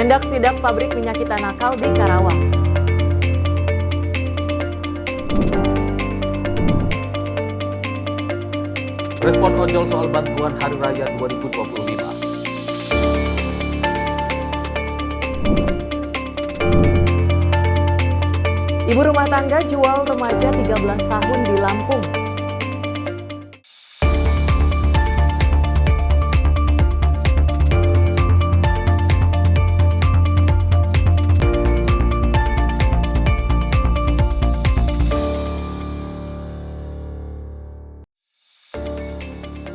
Mendak sidak pabrik minyak kita nakal di Karawang. Respon ojol soal bantuan Hari Raya 2025. Ibu rumah tangga jual remaja 13 tahun di Lampung.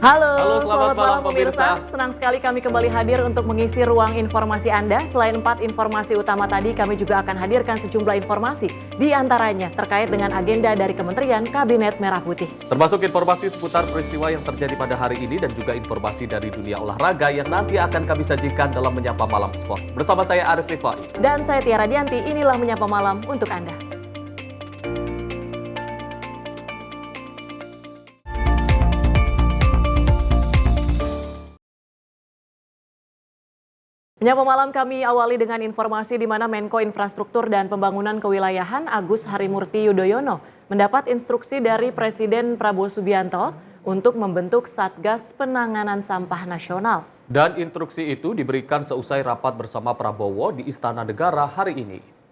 Halo, selamat malam pemirsa. Senang sekali kami kembali hadir untuk mengisi ruang informasi Anda. Selain 4 informasi utama tadi, kami juga akan hadirkan sejumlah informasi. Di antaranya terkait dengan agenda dari Kementerian Kabinet Merah Putih. Termasuk informasi seputar peristiwa yang terjadi pada hari ini dan juga informasi dari dunia olahraga yang nanti akan kami sajikan dalam Menyapa Malam Sport. Bersama saya Arif Rifai. Dan saya Tiara Dianti, inilah Menyapa Malam untuk Anda. Menyapa Malam kami awali dengan informasi di mana Menko Infrastruktur dan Pembangunan Kewilayahan Agus Harimurti Yudhoyono mendapat instruksi dari Presiden Prabowo Subianto untuk membentuk Satgas Penanganan Sampah Nasional. Dan instruksi itu diberikan seusai rapat bersama Prabowo di Istana Negara hari ini.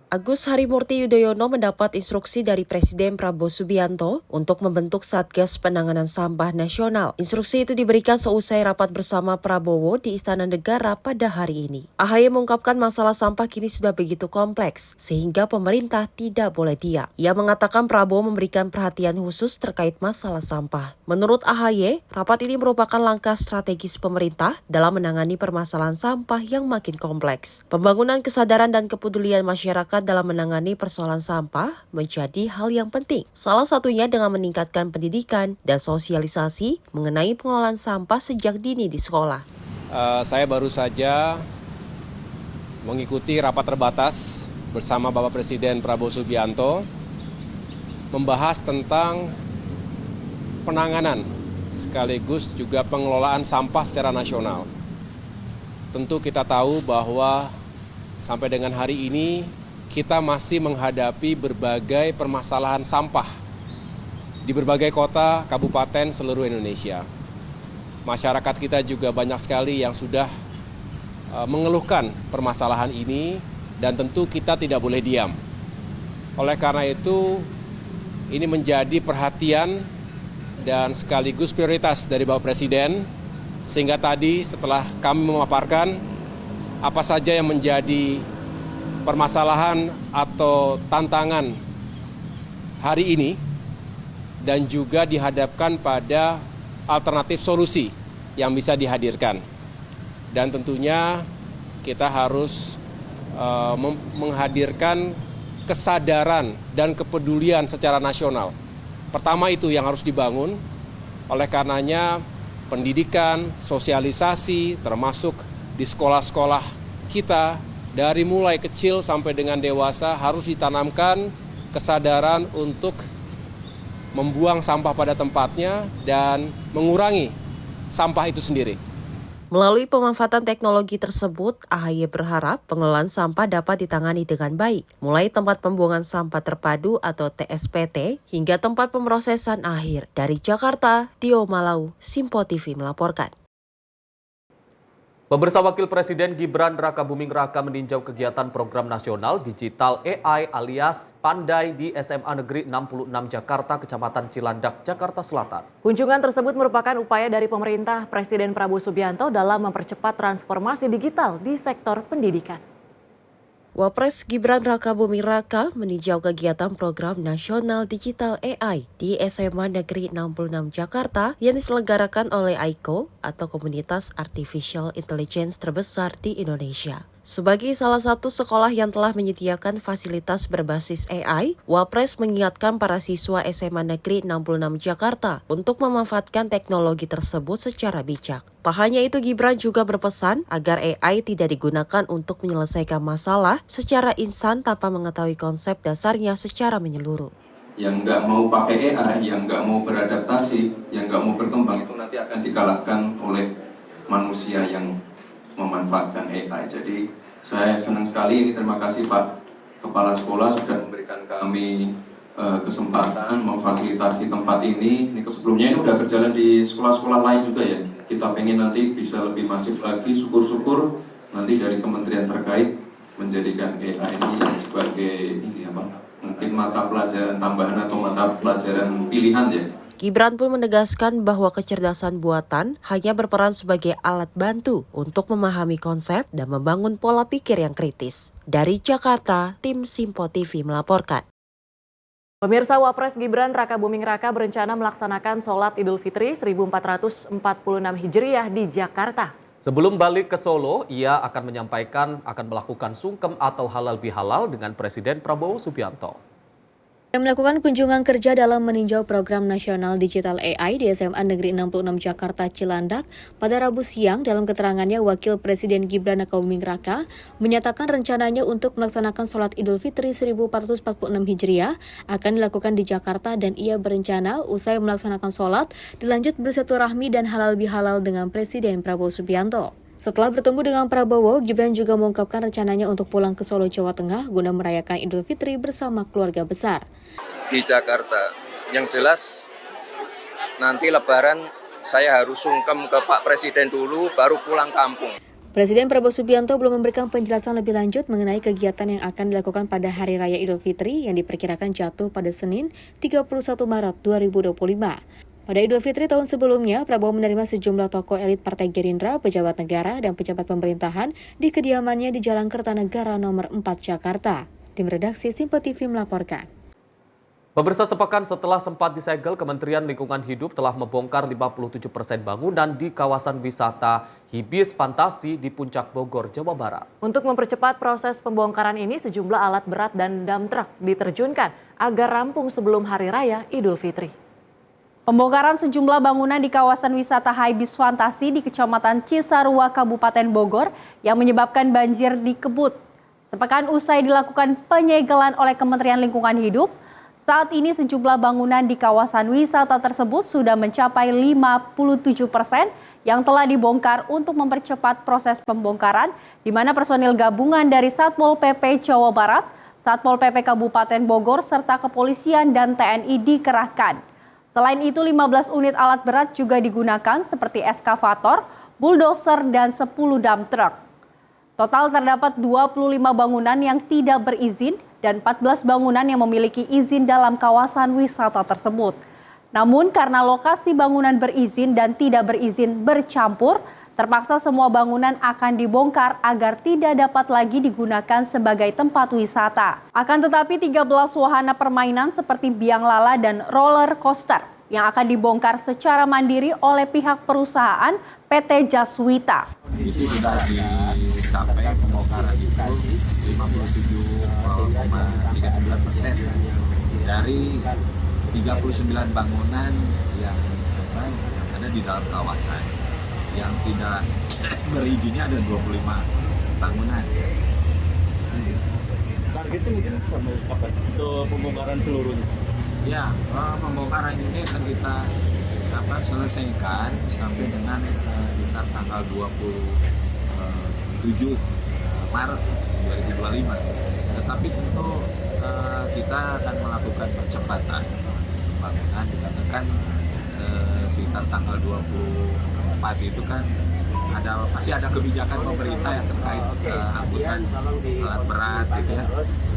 Agus Harimurti Yudhoyono mendapat instruksi dari Presiden Prabowo Subianto untuk membentuk Satgas Penanganan Sampah Nasional. Instruksi itu diberikan seusai rapat bersama Prabowo di Istana Negara pada hari ini. AHY mengungkapkan masalah sampah kini sudah begitu kompleks, sehingga pemerintah tidak boleh diam. Ia mengatakan Prabowo memberikan perhatian khusus terkait masalah sampah. Menurut AHY, rapat ini merupakan langkah strategis pemerintah dalam menangani permasalahan sampah yang makin kompleks. Pembangunan kesadaran dan kepedulian masyarakat dalam menangani persoalan sampah menjadi hal yang penting. Salah satunya dengan meningkatkan pendidikan dan sosialisasi mengenai pengelolaan sampah sejak dini di sekolah. Saya baru saja mengikuti rapat terbatas bersama Bapak Presiden Prabowo Subianto membahas tentang penanganan sekaligus juga pengelolaan sampah secara nasional. Tentu kita tahu bahwa sampai dengan hari ini kita masih menghadapi berbagai permasalahan sampah di berbagai kota, kabupaten seluruh Indonesia. Masyarakat kita juga banyak sekali yang sudah mengeluhkan permasalahan ini dan tentu kita tidak boleh diam. Oleh karena itu, ini menjadi perhatian dan sekaligus prioritas dari Bapak Presiden, sehingga tadi setelah kami memaparkan apa saja yang menjadi permasalahan atau tantangan hari ini dan juga dihadapkan pada alternatif solusi yang bisa dihadirkan. Dan tentunya kita harus menghadirkan kesadaran dan kepedulian secara nasional. Pertama itu yang harus dibangun, oleh karenanya pendidikan, sosialisasi termasuk di sekolah-sekolah kita dari mulai kecil sampai dengan dewasa harus ditanamkan kesadaran untuk membuang sampah pada tempatnya dan mengurangi sampah itu sendiri. Melalui pemanfaatan teknologi tersebut, AHY berharap pengelolaan sampah dapat ditangani dengan baik, mulai tempat pembuangan sampah terpadu atau TSPT hingga tempat pemrosesan akhir. Dari Jakarta, Dio Malau, Simpo TV melaporkan. Pemirsa, Wakil Presiden Gibran Rakabuming Raka meninjau kegiatan program nasional digital AI alias Pandai di SMA Negeri 66 Jakarta, Kecamatan Cilandak, Jakarta Selatan. Kunjungan tersebut merupakan upaya dari pemerintah Presiden Prabowo Subianto dalam mempercepat transformasi digital di sektor pendidikan. Wapres Gibran Rakabuming Raka meninjau kegiatan program nasional digital AI di SMA Negeri 66 Jakarta yang diselenggarakan oleh AICO atau Komunitas Artificial Intelligence terbesar di Indonesia. Sebagai salah satu sekolah yang telah menyediakan fasilitas berbasis AI, Wapres mengingatkan para siswa SMA Negeri 66 Jakarta untuk memanfaatkan teknologi tersebut secara bijak. Tak hanya itu, Gibran juga berpesan agar AI tidak digunakan untuk menyelesaikan masalah secara instan tanpa mengetahui konsep dasarnya secara menyeluruh. Yang nggak mau pakai AI, yang nggak mau beradaptasi, yang nggak mau berkembang itu nanti akan dikalahkan oleh manusia yang memanfaatkan AI. Jadi Saya senang sekali ini, terima kasih Pak Kepala Sekolah sudah memberikan kami kesempatan memfasilitasi tempat ini. Ini sebelumnya ini udah berjalan di sekolah-sekolah lain juga ya. Kita pengen nanti bisa lebih masif lagi, syukur-syukur nanti dari kementerian terkait menjadikan AI ini sebagai ini apa? Mungkin mata pelajaran tambahan atau mata pelajaran pilihan ya. Gibran pun menegaskan bahwa kecerdasan buatan hanya berperan sebagai alat bantu untuk memahami konsep dan membangun pola pikir yang kritis. Dari Jakarta, tim Simpo TV melaporkan. Pemirsa, Wapres Gibran Raka Buming Raka berencana melaksanakan sholat Idul Fitri 1446 Hijriah di Jakarta. Sebelum balik ke Solo, ia akan melakukan sungkem atau halal bihalal dengan Presiden Prabowo Subianto. Yang melakukan kunjungan kerja dalam meninjau program nasional digital AI di SMA Negeri 66 Jakarta Cilandak pada Rabu siang. Dalam keterangannya, Wakil Presiden Gibran Raka Buming Raka menyatakan rencananya untuk melaksanakan sholat Idul Fitri 1446 Hijriah akan dilakukan di Jakarta, dan ia berencana usai melaksanakan sholat dilanjut bersilaturahmi dan halal bihalal dengan Presiden Prabowo Subianto. Setelah bertemu dengan Prabowo, Gibran juga mengungkapkan rencananya untuk pulang ke Solo, Jawa Tengah guna merayakan Idul Fitri bersama keluarga besar. Di Jakarta, yang jelas nanti Lebaran saya harus sungkem ke Pak Presiden dulu, baru pulang kampung. Presiden Prabowo Subianto belum memberikan penjelasan lebih lanjut mengenai kegiatan yang akan dilakukan pada Hari Raya Idul Fitri yang diperkirakan jatuh pada Senin 31 Maret 2025. Pada Idul Fitri tahun sebelumnya, Prabowo menerima sejumlah tokoh elit Partai Gerindra, pejabat negara, dan pejabat pemerintahan di kediamannya di Jalan Kertanegara nomor 4 Jakarta. Tim redaksi Simpo TV melaporkan. Pemirsa, sepekan setelah sempat disegel, Kementerian Lingkungan Hidup telah membongkar 57% bangunan di kawasan wisata Hibis Fantasi di Puncak Bogor, Jawa Barat. Untuk mempercepat proses pembongkaran ini, sejumlah alat berat dan dump truck diterjunkan agar rampung sebelum Hari Raya Idul Fitri. Pembongkaran sejumlah bangunan di kawasan wisata Hibis Fantasi di Kecamatan Cisarua, Kabupaten Bogor yang menyebabkan banjir di Kebut. Sepekan usai dilakukan penyegelan oleh Kementerian Lingkungan Hidup, saat ini sejumlah bangunan di kawasan wisata tersebut sudah mencapai 57% yang telah dibongkar untuk mempercepat proses pembongkaran, di mana personil gabungan dari Satpol PP Jawa Barat, Satpol PP Kabupaten Bogor, serta kepolisian dan TNI dikerahkan. Selain itu, 15 unit alat berat juga digunakan seperti eskavator, bulldozer, dan 10 dump truck. Total terdapat 25 bangunan yang tidak berizin dan 14 bangunan yang memiliki izin dalam kawasan wisata tersebut. Namun karena lokasi bangunan berizin dan tidak berizin bercampur, terpaksa semua bangunan akan dibongkar agar tidak dapat lagi digunakan sebagai tempat wisata. Akan tetapi 13 wahana permainan seperti biang lala dan roller coaster yang akan dibongkar secara mandiri oleh pihak perusahaan PT Jaswita. Itu sudah dicapai pembongkaran itu 57,39% dari 39 bangunan yang ada di dalam kawasan. Yang tidak berizinnya ada 25 bangunan. Targetnya mungkin sama untuk pembongkaran seluruhnya? Ya, pembongkaran ini akan kita selesaikan sampai dengan sekitar tanggal 27 Maret 2025. Tetapi tentu kita akan melakukan percepatan pembangunan, dikatakan sekitar tanggal 24 itu kan pasti ada kebijakan pemerintah yang terkait angkutan alat berat gitu ya,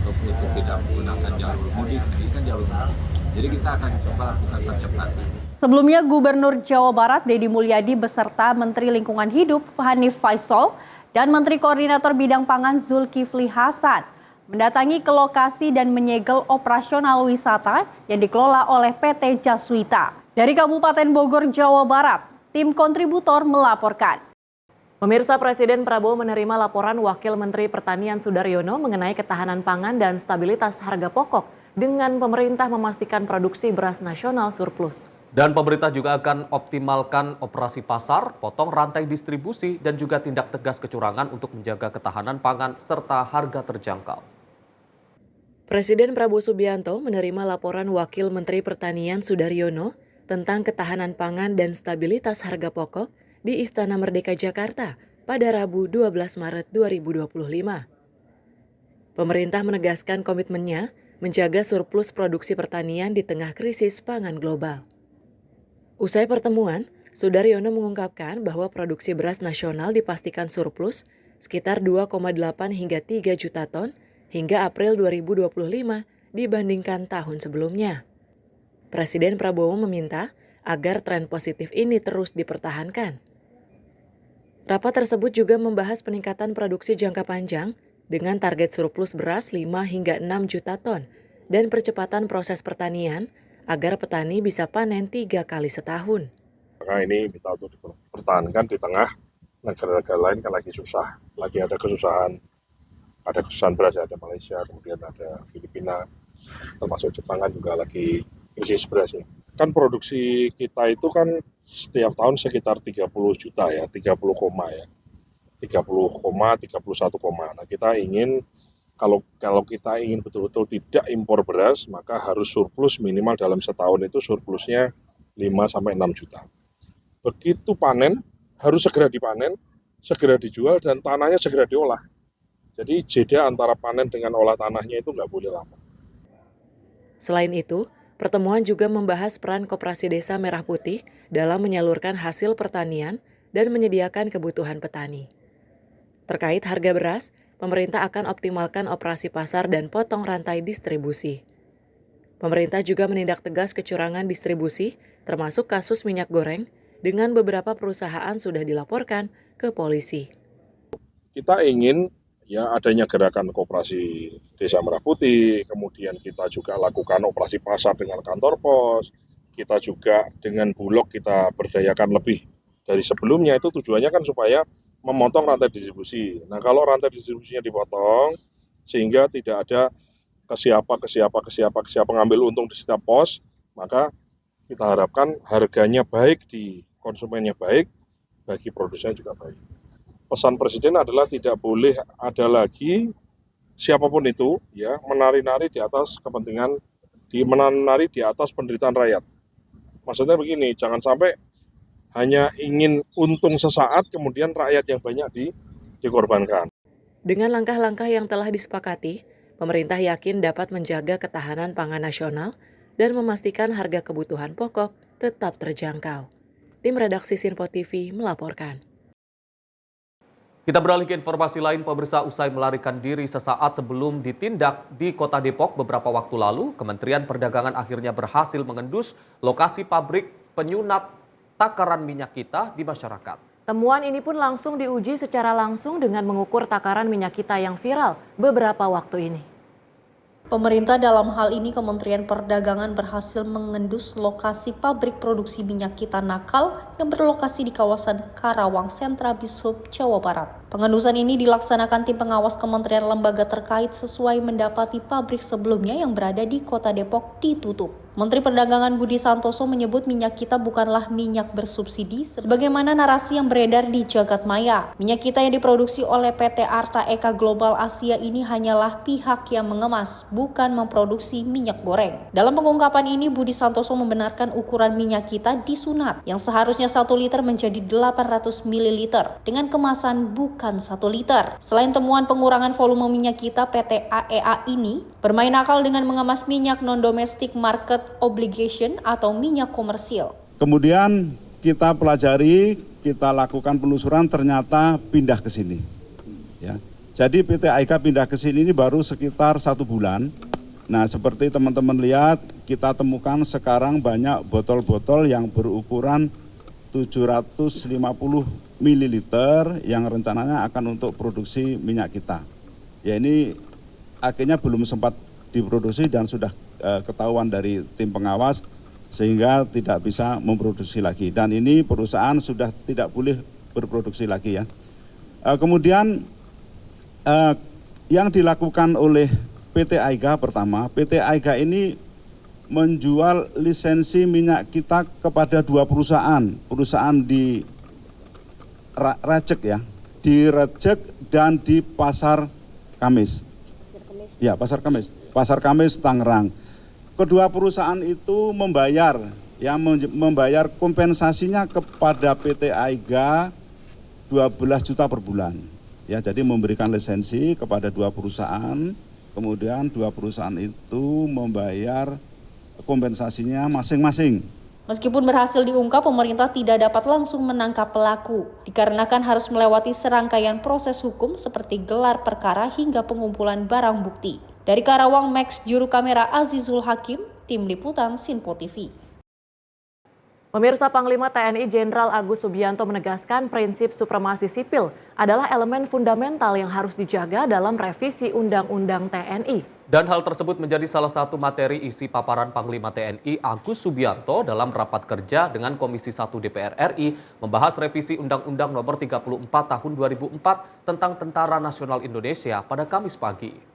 untuk tidak menggunakan jalur mudik. Ini kan jalur mudik. Jadi kita akan coba lakukan percepatan. Sebelumnya, Gubernur Jawa Barat Deddy Mulyadi beserta Menteri Lingkungan Hidup Hanif Faisal dan Menteri Koordinator Bidang Pangan Zulkifli Hasan mendatangi ke lokasi dan menyegel operasional wisata yang dikelola oleh PT Jaswita. Dari Kabupaten Bogor, Jawa Barat, tim kontributor melaporkan. Pemirsa, Presiden Prabowo menerima laporan Wakil Menteri Pertanian Sudaryono mengenai ketahanan pangan dan stabilitas harga pokok dengan pemerintah memastikan produksi beras nasional surplus. Dan pemerintah juga akan optimalkan operasi pasar, potong rantai distribusi, dan juga tindak tegas kecurangan untuk menjaga ketahanan pangan serta harga terjangkau. Presiden Prabowo Subianto menerima laporan Wakil Menteri Pertanian Sudaryono tentang ketahanan pangan dan stabilitas harga pokok di Istana Merdeka Jakarta pada Rabu 12 Maret 2025. Pemerintah menegaskan komitmennya menjaga surplus produksi pertanian di tengah krisis pangan global. Usai pertemuan, Sudaryono mengungkapkan bahwa produksi beras nasional dipastikan surplus sekitar 2,8 hingga 3 juta ton hingga April 2025 dibandingkan tahun sebelumnya. Presiden Prabowo meminta agar tren positif ini terus dipertahankan. Rapat tersebut juga membahas peningkatan produksi jangka panjang dengan target surplus beras 5 hingga 6 juta ton dan percepatan proses pertanian agar petani bisa panen 3 kali setahun. Maka ini minta untuk dipertahankan di tengah negara-negara lain kan lagi susah, lagi ada kesusahan beras, ada Malaysia, kemudian ada Filipina, termasuk Jepang kan juga lagi krisis beras ya. Kan produksi kita itu kan setiap tahun sekitar 30 juta ya, 30 koma ya. 30 koma, 31 koma. Nah kita ingin, kalau kita ingin betul-betul tidak impor beras, maka harus surplus minimal dalam setahun itu surplusnya 5-6 juta. Begitu panen, harus segera dipanen, segera dijual, dan tanahnya segera diolah. Jadi jeda antara panen dengan olah tanahnya itu nggak boleh lama. Selain itu, pertemuan juga membahas peran Koperasi Desa Merah Putih dalam menyalurkan hasil pertanian dan menyediakan kebutuhan petani. Terkait harga beras, pemerintah akan optimalkan operasi pasar dan potong rantai distribusi. Pemerintah juga menindak tegas kecurangan distribusi, termasuk kasus minyak goreng, dengan beberapa perusahaan sudah dilaporkan ke polisi. Kita ingin ya adanya gerakan Koperasi Desa Merah Putih, kemudian kita juga lakukan operasi pasar dengan kantor pos, kita juga dengan Bulog kita berdayakan lebih dari sebelumnya, itu tujuannya kan supaya memotong rantai distribusi. Nah kalau rantai distribusinya dipotong, sehingga tidak ada kesiapa ngambil untung di setiap pos, maka kita harapkan harganya baik di konsumennya baik, bagi produsen juga baik. Pesan Presiden adalah tidak boleh ada lagi siapapun itu ya menari-nari di atas kepentingan, menari di atas penderitaan rakyat. Maksudnya begini, jangan sampai hanya ingin untung sesaat kemudian rakyat yang banyak dikorbankan. Dengan langkah-langkah yang telah disepakati, pemerintah yakin dapat menjaga ketahanan pangan nasional dan memastikan harga kebutuhan pokok tetap terjangkau. Tim redaksi Sinpo TV melaporkan. Kita beralih ke informasi lain, pemirsa. Usai melarikan diri sesaat sebelum ditindak di Kota Depok beberapa waktu lalu, Kementerian Perdagangan akhirnya berhasil mengendus lokasi pabrik penyunat takaran minyak kita di masyarakat. Temuan ini pun langsung diuji secara langsung dengan mengukur takaran minyak kita yang viral beberapa waktu ini. Pemerintah dalam hal ini Kementerian Perdagangan berhasil mengendus lokasi pabrik produksi minyak kita nakal yang berlokasi di kawasan Karawang Sentra Bishub, Jawa Barat. Pengendusan ini dilaksanakan tim pengawas kementerian lembaga terkait sesuai mendapati pabrik sebelumnya yang berada di Kota Depok ditutup. Menteri Perdagangan Budi Santoso menyebut minyak kita bukanlah minyak bersubsidi sebagaimana narasi yang beredar di jagat maya. Minyak kita yang diproduksi oleh PT Arta Eka Global Asia ini hanyalah pihak yang mengemas, bukan memproduksi minyak goreng. Dalam pengungkapan ini, Budi Santoso membenarkan ukuran minyak kita disunat yang seharusnya 1 liter menjadi 800 ml dengan kemasan bukan 1 liter. Selain temuan pengurangan volume minyak kita, PT AEA ini bermain akal dengan mengemas minyak non-domestic market obligation atau minyak komersil. Kemudian kita pelajari, kita lakukan penelusuran, ternyata pindah ke sini. Ya. Jadi PT AEK pindah ke sini ini baru sekitar 1 bulan. Nah, seperti teman-teman lihat, kita temukan sekarang banyak botol-botol yang berukuran 750 ml yang rencananya akan untuk produksi minyak kita. Ya ini akhirnya belum sempat diproduksi dan sudah ketahuan dari tim pengawas sehingga tidak bisa memproduksi lagi. Dan ini perusahaan sudah tidak boleh berproduksi lagi ya. Kemudian yang dilakukan oleh PT AEGA pertama, PT AEGA ini menjual lisensi minyak kita kepada 2 perusahaan di Rejek ya, di Rejek dan di Pasar Kamis. Ya, Pasar Kamis Tangerang. Kedua perusahaan itu membayar kompensasinya kepada PT AEGA 12 juta per bulan. Ya, jadi memberikan lisensi kepada 2 perusahaan, kemudian 2 perusahaan itu membayar kompensasinya masing-masing. Meskipun berhasil diungkap, pemerintah tidak dapat langsung menangkap pelaku, dikarenakan harus melewati serangkaian proses hukum seperti gelar perkara hingga pengumpulan barang bukti. Dari Karawang, Max juru kamera Azizul Hakim, Tim Liputan Sinpo TV. Pemirsa, Panglima TNI Jenderal Agus Subianto menegaskan prinsip supremasi sipil adalah elemen fundamental yang harus dijaga dalam revisi Undang-Undang TNI. Dan hal tersebut menjadi salah satu materi isi paparan Panglima TNI Agus Subianto dalam rapat kerja dengan Komisi 1 DPR RI membahas revisi Undang-Undang Nomor 34 Tahun 2004 tentang Tentara Nasional Indonesia pada Kamis pagi.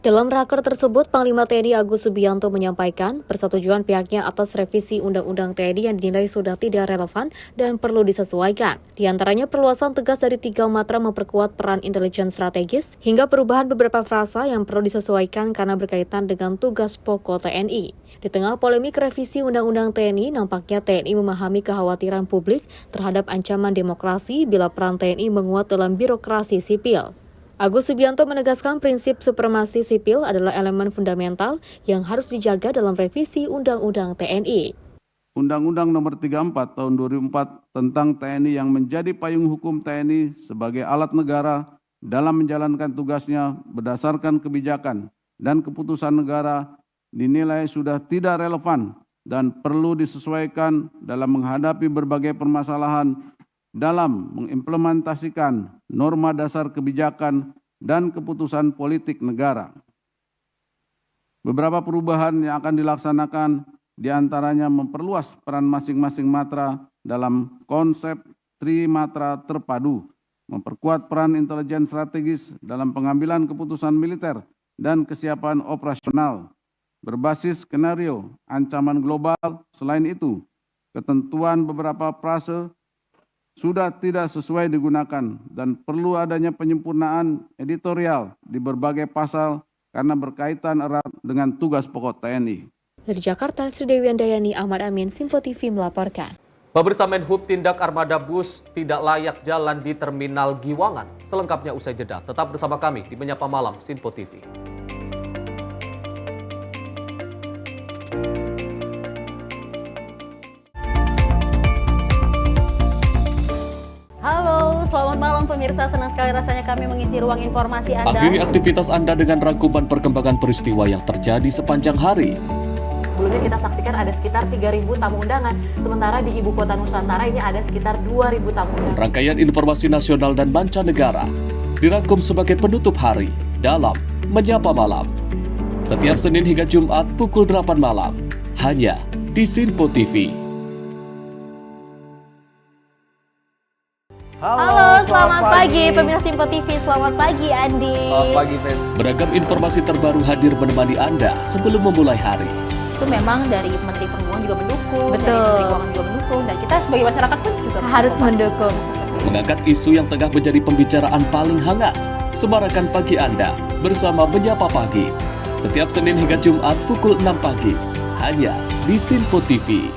Dalam raker tersebut, Panglima TNI Agus Subianto menyampaikan persetujuan pihaknya atas revisi Undang-Undang TNI yang dinilai sudah tidak relevan dan perlu disesuaikan. Di antaranya perluasan tegas dari 3 matra memperkuat peran intelijen strategis, hingga perubahan beberapa frasa yang perlu disesuaikan karena berkaitan dengan tugas pokok TNI. Di tengah polemik revisi Undang-Undang TNI, nampaknya TNI memahami kekhawatiran publik terhadap ancaman demokrasi bila peran TNI menguat dalam birokrasi sipil. Agus Subianto menegaskan prinsip supremasi sipil adalah elemen fundamental yang harus dijaga dalam revisi Undang-Undang TNI. Undang-Undang Nomor 34 Tahun 2004 tentang TNI yang menjadi payung hukum TNI sebagai alat negara dalam menjalankan tugasnya berdasarkan kebijakan dan keputusan negara dinilai sudah tidak relevan dan perlu disesuaikan dalam menghadapi berbagai permasalahan dalam mengimplementasikan norma dasar kebijakan dan keputusan politik negara. Beberapa perubahan yang akan dilaksanakan diantaranya memperluas peran masing-masing matra dalam konsep trimatra terpadu, memperkuat peran intelijen strategis dalam pengambilan keputusan militer dan kesiapan operasional, berbasis skenario ancaman global. Selain itu, ketentuan beberapa frase sudah tidak sesuai digunakan dan perlu adanya penyempurnaan editorial di berbagai pasal karena berkaitan erat dengan tugas pokok TNI. Dari Jakarta, Sri Dewi Andayani, Ahmad Amin, Sinpo TV melaporkan. Pemirsa, Menhub tindak armada bus tidak layak jalan di Terminal Giwangan. Selengkapnya usai jeda. Tetap bersama kami di Menyapa Malam Sinpo TV. Halo, selamat malam pemirsa. Senang sekali rasanya kami mengisi ruang informasi Anda. Akhiri aktivitas Anda dengan rangkuman perkembangan peristiwa yang terjadi sepanjang hari. Sebelumnya kita saksikan ada sekitar 3.000 tamu undangan, sementara di Ibu Kota Nusantara ini ada sekitar 2.000 tamu undangan. Rangkaian informasi nasional dan mancanegara dirangkum sebagai penutup hari dalam Menyapa Malam. Setiap Senin hingga Jumat pukul 8 malam, hanya di Sinpo TV. Halo, selamat pagi pemirsa Sinpo TV. Selamat pagi Andi. Selamat pagi, Fen. Beragam informasi terbaru hadir menemani Anda sebelum memulai hari. Itu memang dari Menteri Perhubungan juga mendukung, Betul. dari Menteri Keuangan juga mendukung, dan kita sebagai masyarakat pun juga Harus mendukung. Mengangkat isu yang tengah menjadi pembicaraan paling hangat. Semarakan pagi Anda bersama Menyapa Pagi. Setiap Senin hingga Jumat pukul 6 pagi, hanya di Sinpo TV.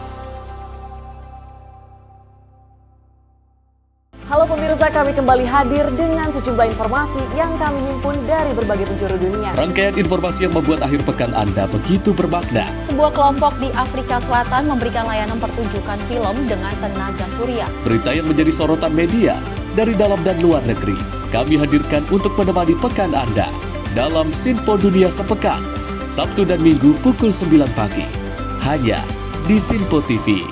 Halo pemirsa, kami kembali hadir dengan sejumlah informasi yang kami himpun dari berbagai penjuru dunia. Rangkaian informasi yang membuat akhir pekan Anda begitu bermakna. Sebuah kelompok di Afrika Selatan memberikan layanan pertunjukan film dengan tenaga surya. Berita yang menjadi sorotan media dari dalam dan luar negeri, kami hadirkan untuk menemani pekan Anda dalam Sinpo Dunia Sepekan, Sabtu dan Minggu pukul 9 pagi, hanya di Sinpo TV.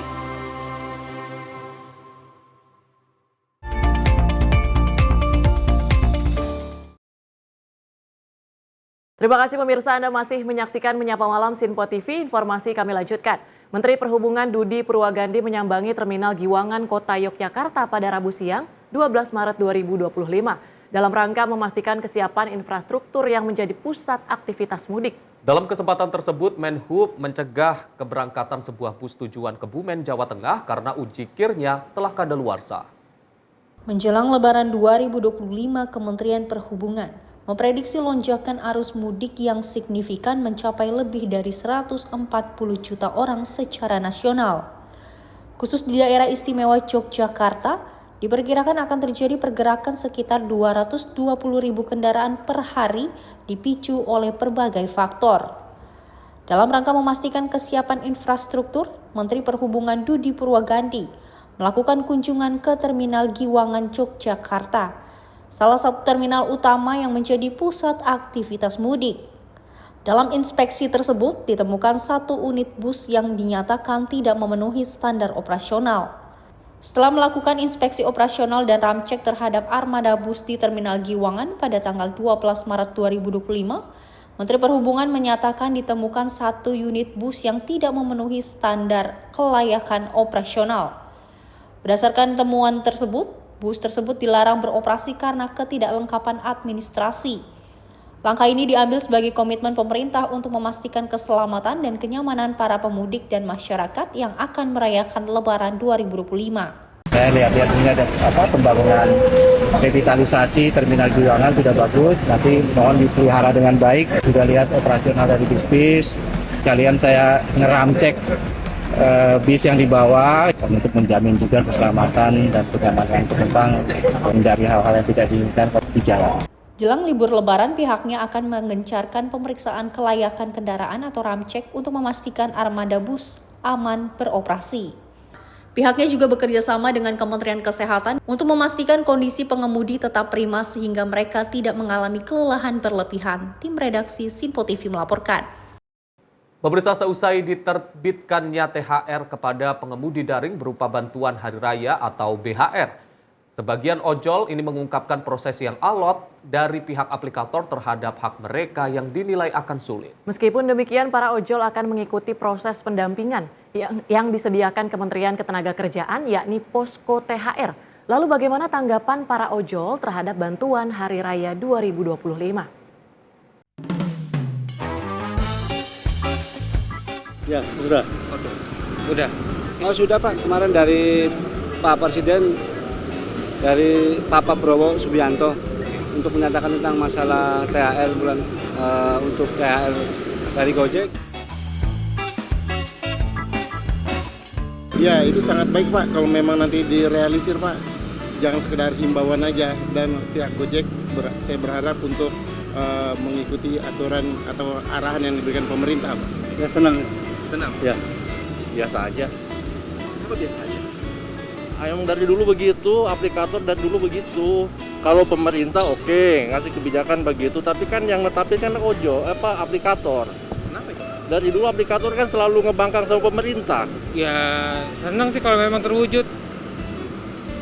Terima kasih pemirsa, Anda masih menyaksikan Menyapa Malam Sinpo TV. Informasi kami lanjutkan. Menteri Perhubungan Dudi Purwagandi menyambangi Terminal Giwangan Kota Yogyakarta pada Rabu siang, 12 Maret 2025. Dalam rangka memastikan kesiapan infrastruktur yang menjadi pusat aktivitas mudik. Dalam kesempatan tersebut, Menhub mencegah keberangkatan sebuah bus tujuan Kebumen, Jawa Tengah karena uji kirnya telah kadaluarsa. Menjelang Lebaran 2025, Kementerian Perhubungan memprediksi lonjakan arus mudik yang signifikan mencapai lebih dari 140 juta orang secara nasional. Khusus di daerah istimewa Yogyakarta, Diperkirakan akan terjadi pergerakan sekitar 220.000 kendaraan per hari dipicu oleh berbagai faktor. Dalam rangka memastikan kesiapan infrastruktur, Menteri Perhubungan Dudi Purwagandi melakukan kunjungan ke Terminal Giwangan, Yogyakarta, salah satu terminal utama yang menjadi pusat aktivitas mudik. Dalam inspeksi tersebut, ditemukan 1 unit bus yang dinyatakan tidak memenuhi standar operasional. Setelah melakukan inspeksi operasional dan ramcek terhadap armada bus di Terminal Giwangan pada tanggal 12 Maret 2025, Menteri Perhubungan menyatakan ditemukan 1 unit bus yang tidak memenuhi standar kelayakan operasional. Berdasarkan temuan tersebut, bus tersebut dilarang beroperasi karena ketidaklengkapan administrasi. Langkah ini diambil sebagai komitmen pemerintah untuk memastikan keselamatan dan kenyamanan para pemudik dan masyarakat yang akan merayakan Lebaran 2025. Saya lihat-lihat ini ada pembangunan revitalisasi Terminal Giwangan sudah bagus, tapi mohon dipelihara dengan baik. Sudah lihat operasional dari bis-bis, sekalian saya ngeramcek bis yang dibawa untuk menjamin juga keselamatan dan kenyamanan penumpang dari hal-hal yang tidak diinginkan di jalan. Jelang libur Lebaran, pihaknya akan mengencarkan pemeriksaan kelayakan kendaraan atau ramcek untuk memastikan armada bus aman beroperasi. Pihaknya juga bekerja sama dengan Kementerian Kesehatan untuk memastikan kondisi pengemudi tetap prima sehingga mereka tidak mengalami kelelahan berlebihan. Tim redaksi Simpo TV melaporkan. Pemirsa, seusai diterbitkannya THR kepada pengemudi daring berupa bantuan Hari Raya atau BHR, sebagian ojol ini mengungkapkan proses yang alot dari pihak aplikator terhadap hak mereka yang dinilai akan sulit. Meskipun demikian, para ojol akan mengikuti proses pendampingan yang disediakan Kementerian Ketenagakerjaan, yakni Posko THR. Lalu bagaimana tanggapan para ojol terhadap bantuan Hari Raya 2025? Ya, sudah. Oke. Udah. Oh, sudah Pak, kemarin dari Pak Presiden, dari Pak Prabowo Subianto untuk menyatakan tentang masalah THR bulan untuk THR dari Gojek. Ya, itu sangat baik Pak kalau memang nanti direalisir Pak. Jangan sekedar himbauan aja, dan pihak Gojek saya berharap untuk mengikuti aturan atau arahan yang diberikan pemerintah Pak. Ya, senang. Senang? Ya. Biasa aja. Apa biasa aja? Yang dari dulu begitu, aplikator dari dulu begitu. Kalau pemerintah oke, ngasih kebijakan begitu, tapi kan yang netapin kan aplikator. Kenapa itu? Dari dulu aplikator kan selalu ngebangkang sama pemerintah. Ya senang sih kalau memang terwujud.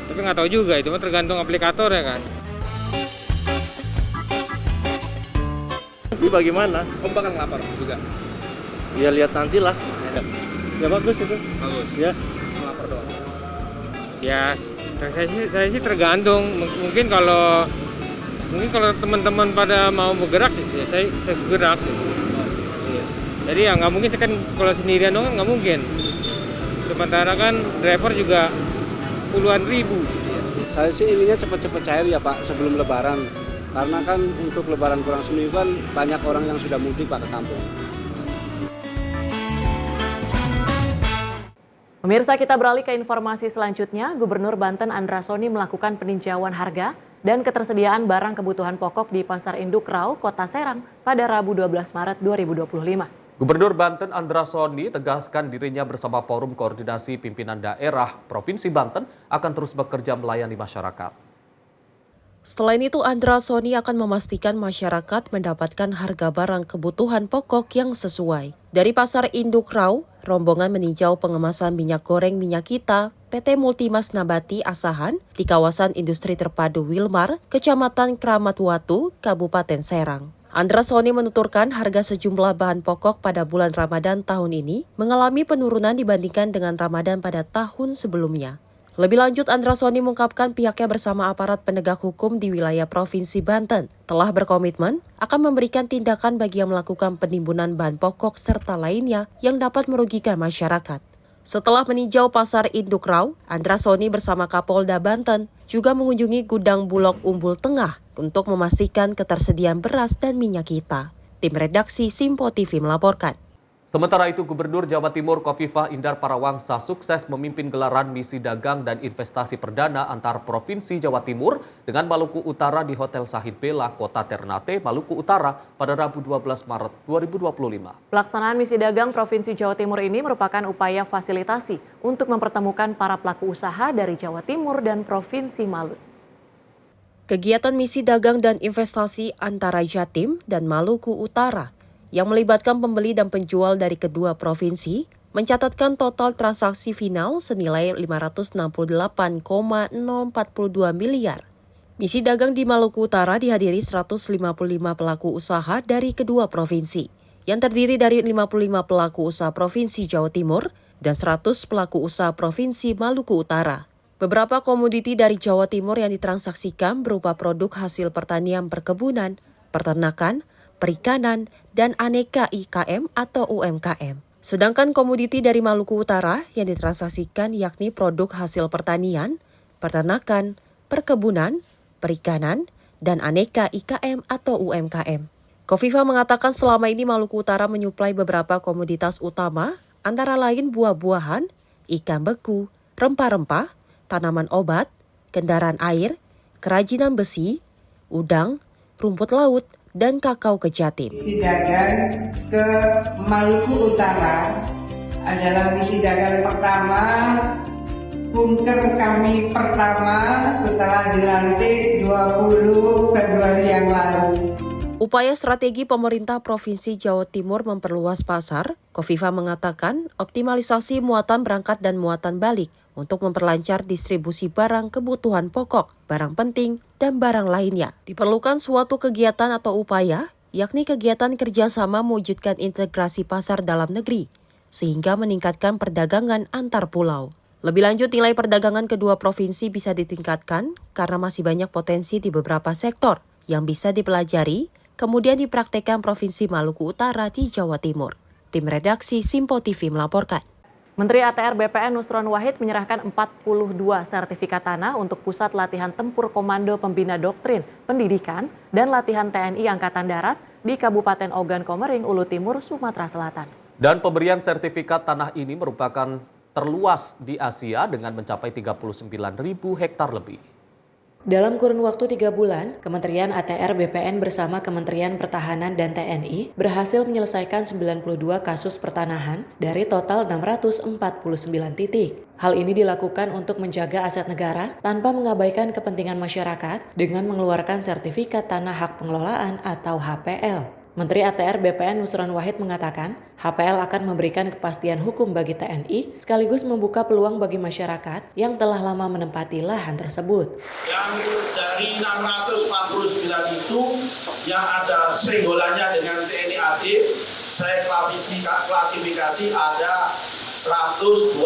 Tapi nggak tahu juga, itu mah tergantung aplikator ya kan. Nanti bagaimana? Om bakal ngelapor juga? Ya lihat nantilah. Ya bagus itu. Bagus. Ya. Ngelapor doang. Ya, saya sih tergantung. Mungkin kalau teman-teman pada mau bergerak, ya saya bergerak. Iya. Jadi ya nggak mungkin kan kalau sendirian doang nggak mungkin. Sementara kan driver juga puluhan ribu. Saya sih ininya cepat-cepat cair ya Pak sebelum Lebaran. Karena kan untuk Lebaran kurang seminggu kan banyak orang yang sudah mudik Pak ke kampung. Pemirsa, kita beralih ke informasi selanjutnya. Gubernur Banten Andra Soni melakukan peninjauan harga dan ketersediaan barang kebutuhan pokok di Pasar Induk Rau, Kota Serang pada Rabu 12 Maret 2025. Gubernur Banten Andra Soni tegaskan dirinya bersama Forum Koordinasi Pimpinan Daerah Provinsi Banten akan terus bekerja melayani masyarakat. Selain itu, Andra Soni akan memastikan masyarakat mendapatkan harga barang kebutuhan pokok yang sesuai. Dari Pasar Induk Rau, rombongan meninjau pengemasan minyak goreng Minyak Kita PT Multimas Nabati Asahan di kawasan industri terpadu Wilmar, Kecamatan Kramat Watu, Kabupaten Serang. Andra Soni menuturkan harga sejumlah bahan pokok pada bulan Ramadan tahun ini mengalami penurunan dibandingkan dengan Ramadan pada tahun sebelumnya. Lebih lanjut, Andra Soni mengungkapkan pihaknya bersama aparat penegak hukum di wilayah Provinsi Banten telah berkomitmen akan memberikan tindakan bagi yang melakukan penimbunan bahan pokok serta lainnya yang dapat merugikan masyarakat. Setelah meninjau Pasar Induk Rau, Andra Soni bersama Kapolda Banten juga mengunjungi gudang Bulog Umbul Tengah untuk memastikan ketersediaan beras dan minyak kita. Tim redaksi Simpo TV melaporkan. Sementara itu, Gubernur Jawa Timur Khofifah Indar Parawangsa sukses memimpin gelaran misi dagang dan investasi perdana antar Provinsi Jawa Timur dengan Maluku Utara di Hotel Sahid Bella, Kota Ternate, Maluku Utara pada Rabu 12 Maret 2025. Pelaksanaan misi dagang Provinsi Jawa Timur ini merupakan upaya fasilitasi untuk mempertemukan para pelaku usaha dari Jawa Timur dan Provinsi Maluku. Kegiatan misi dagang dan investasi antara Jatim dan Maluku Utara yang melibatkan pembeli dan penjual dari kedua provinsi mencatatkan total transaksi final senilai 568,042 miliar. Misi dagang di Maluku Utara dihadiri 155 pelaku usaha dari kedua provinsi, yang terdiri dari 55 pelaku usaha Provinsi Jawa Timur dan 100 pelaku usaha Provinsi Maluku Utara. Beberapa komoditi dari Jawa Timur yang ditransaksikan berupa produk hasil pertanian perkebunan, peternakan, perikanan, dan aneka IKM atau UMKM. Sedangkan komoditi dari Maluku Utara yang ditransaksikan yakni produk hasil pertanian, peternakan, perkebunan, perikanan, dan aneka IKM atau UMKM. Khofifah mengatakan selama ini Maluku Utara menyuplai beberapa komoditas utama, antara lain buah-buahan, ikan beku, rempah-rempah, tanaman obat, kendaraan air, kerajinan besi, udang, rumput laut, dan kakao ke Jatim. Misi dagang ke Maluku Utara adalah misi dagang pertama, bunker kami pertama setelah dilantik 20 Februari yang lalu. Upaya strategi pemerintah Provinsi Jawa Timur memperluas pasar, Khofifah mengatakan optimalisasi muatan berangkat dan muatan balik untuk memperlancar distribusi barang kebutuhan pokok, barang penting, dan barang lainnya. Diperlukan suatu kegiatan atau upaya, yakni kegiatan kerjasama mewujudkan integrasi pasar dalam negeri, sehingga meningkatkan perdagangan antar pulau. Lebih lanjut, nilai perdagangan kedua provinsi bisa ditingkatkan karena masih banyak potensi di beberapa sektor yang bisa dipelajari, kemudian dipraktekkan Provinsi Maluku Utara di Jawa Timur. Tim redaksi Simpo TV melaporkan. Menteri ATR BPN Nusron Wahid menyerahkan 42 sertifikat tanah untuk Pusat Latihan Tempur Komando Pembina Doktrin, Pendidikan, dan Latihan TNI Angkatan Darat di Kabupaten Ogan Komering, Ulu Timur, Sumatera Selatan. Dan pemberian sertifikat tanah ini merupakan terluas di Asia dengan mencapai 39.000 hektar lebih. Dalam kurun waktu 3 bulan, Kementerian ATR BPN bersama Kementerian Pertahanan dan TNI berhasil menyelesaikan 92 kasus pertanahan dari total 649 titik. Hal ini dilakukan untuk menjaga aset negara tanpa mengabaikan kepentingan masyarakat dengan mengeluarkan sertifikat tanah hak pengelolaan atau HPL. Menteri ATR BPN Nusron Wahid mengatakan, HPL akan memberikan kepastian hukum bagi TNI sekaligus membuka peluang bagi masyarakat yang telah lama menempati lahan tersebut. Yang dari 649 itu yang ada senggolannya dengan TNI AD, saya klasifikasi ada 126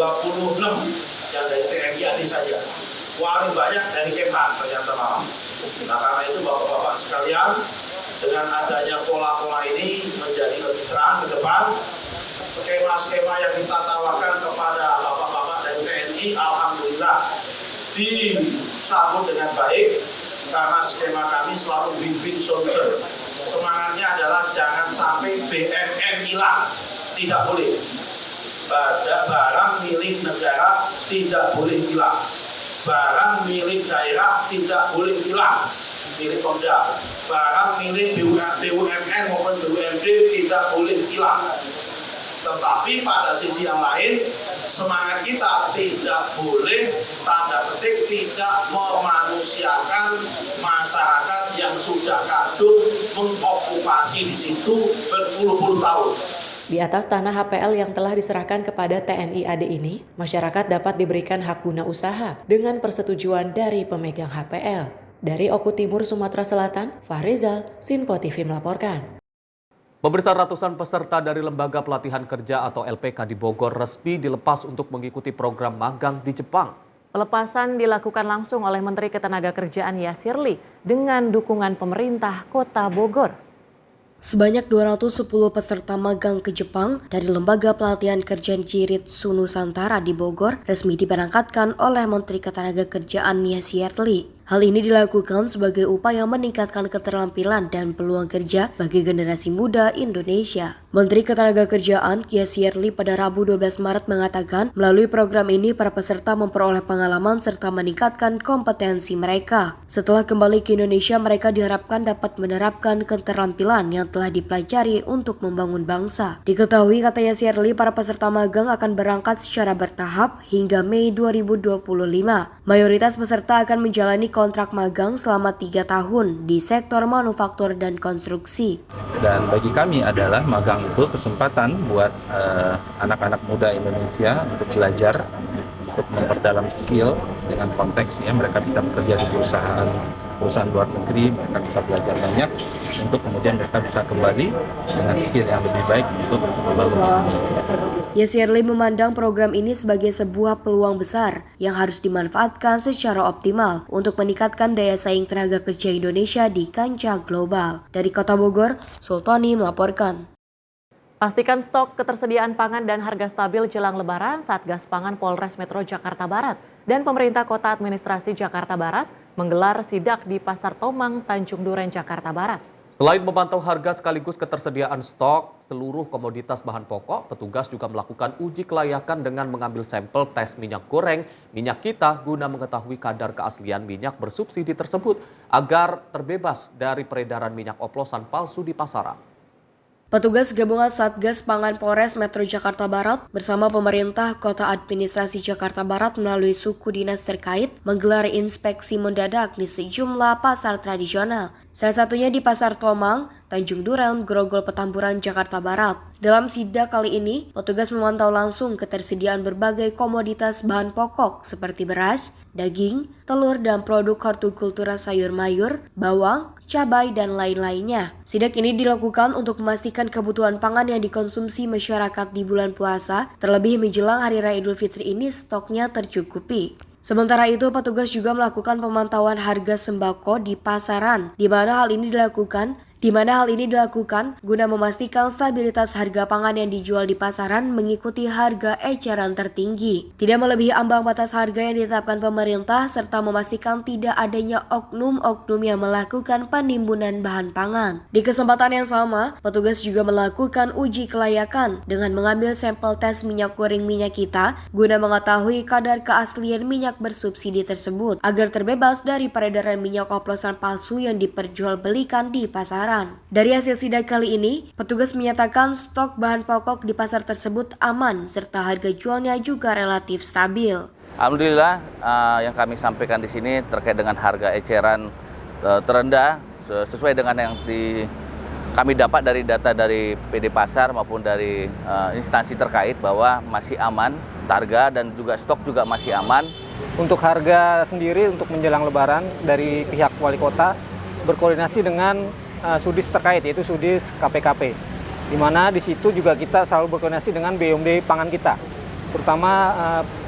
yang dari TNI AD saja. Wah, banyak dari Kemhan ternyata malam. Nah, karena itu Bapak-Bapak sekalian, dengan adanya pola-pola ini menjadi lebih terang ke depan, skema-skema yang kita tawarkan kepada Bapak-Bapak dan TNI, alhamdulillah disambut dengan baik, karena skema kami selalu win-win solution. Semangatnya adalah jangan sampai BNN hilang, tidak boleh. Barang milik negara tidak boleh hilang. Barang milik daerah tidak boleh hilang, milik Pemda. Barang milik BUMN maupun BUMD tidak boleh hilang. Tetapi pada sisi yang lain, semangat kita tidak boleh, tanda petik, tidak memanusiakan masyarakat yang sudah kadung mengokupasi di situ berpuluh-puluh tahun. Di atas tanah HPL yang telah diserahkan kepada TNI AD ini, masyarakat dapat diberikan hak guna usaha dengan persetujuan dari pemegang HPL. Dari Oku Timur, Sumatera Selatan, Fahrizal, Simpo TV melaporkan. Pemirsa, ratusan peserta dari Lembaga Pelatihan Kerja atau LPK di Bogor resmi dilepas untuk mengikuti program magang di Jepang. Pelepasan dilakukan langsung oleh Menteri Ketenagakerjaan Yasirli dengan dukungan pemerintah Kota Bogor. Sebanyak 210 peserta magang ke Jepang dari Lembaga Pelatihan Kerja Jiritsu Nusantara di Bogor resmi diberangkatkan oleh Menteri Ketenagakerjaan Yasirli. Hal ini dilakukan sebagai upaya meningkatkan keterampilan dan peluang kerja bagi generasi muda Indonesia. Menteri Ketenagakerjaan Yasirli pada Rabu 12 Maret mengatakan, melalui program ini para peserta memperoleh pengalaman serta meningkatkan kompetensi mereka. Setelah kembali ke Indonesia, mereka diharapkan dapat menerapkan keterampilan yang telah dipelajari untuk membangun bangsa. Diketahui, kata Yasirli, para peserta magang akan berangkat secara bertahap hingga Mei 2025. Mayoritas peserta akan menjalani kontrak magang selama 3 tahun di sektor manufaktur dan konstruksi. Dan bagi kami adalah magang itu kesempatan buat anak-anak muda Indonesia untuk belajar, untuk memperdalam skill dengan konteksnya. Mereka bisa bekerja di perusahaan luar negeri, mereka bisa belajar banyak untuk kemudian mereka bisa kembali dengan skill yang lebih baik untuk membangun Indonesia. Yasirli memandang program ini sebagai sebuah peluang besar yang harus dimanfaatkan secara optimal untuk meningkatkan daya saing tenaga kerja Indonesia di kancah global. Dari Kota Bogor, Sultani melaporkan. Pastikan stok ketersediaan pangan dan harga stabil jelang Lebaran. Satgas Pangan Polres Metro Jakarta Barat dan pemerintah Kota Administrasi Jakarta Barat menggelar sidak di Pasar Tomang, Tanjung Duren, Jakarta Barat. Selain memantau harga sekaligus ketersediaan stok seluruh komoditas bahan pokok, petugas juga melakukan uji kelayakan dengan mengambil sampel tes minyak goreng minyak kita guna mengetahui kadar keaslian minyak bersubsidi tersebut agar terbebas dari peredaran minyak oplosan palsu di pasaran. Petugas gabungan Satgas Pangan Polres Metro Jakarta Barat bersama pemerintah Kota Administrasi Jakarta Barat melalui suku dinas terkait menggelar inspeksi mendadak di sejumlah pasar tradisional. Salah satunya di Pasar Tomang, Tanjung Duren, Grogol, Petamburan, Jakarta Barat. Dalam sidak kali ini, petugas memantau langsung ketersediaan berbagai komoditas bahan pokok seperti beras, daging, telur, dan produk hortikultura sayur mayur, bawang, cabai, dan lain-lainnya. Sidak ini dilakukan untuk memastikan kebutuhan pangan yang dikonsumsi masyarakat di bulan puasa, terlebih menjelang Hari Raya Idul Fitri ini stoknya tercukupi. Sementara itu, petugas juga melakukan pemantauan harga sembako di pasaran, di mana hal ini dilakukan guna memastikan stabilitas harga pangan yang dijual di pasaran mengikuti harga eceran tertinggi, tidak melebihi ambang batas harga yang ditetapkan pemerintah, serta memastikan tidak adanya oknum-oknum yang melakukan penimbunan bahan pangan. Di kesempatan yang sama, petugas juga melakukan uji kelayakan dengan mengambil sampel tes minyak goreng minyak kita guna mengetahui kadar keaslian minyak bersubsidi tersebut agar terbebas dari peredaran minyak oplosan palsu yang diperjualbelikan di pasaran. Dari hasil sidak kali ini, petugas menyatakan stok bahan pokok di pasar tersebut aman serta harga jualnya juga relatif stabil. Alhamdulillah, yang kami sampaikan di sini terkait dengan harga eceran terendah sesuai dengan yang kami dapat dari data dari PD Pasar maupun dari instansi terkait bahwa masih aman harga dan juga stok juga masih aman. Untuk harga sendiri untuk menjelang Lebaran dari pihak wali kota berkoordinasi dengan Sudis terkait, yaitu Sudis KPKP, di mana di situ juga kita selalu berkoordinasi dengan BUMD pangan kita, terutama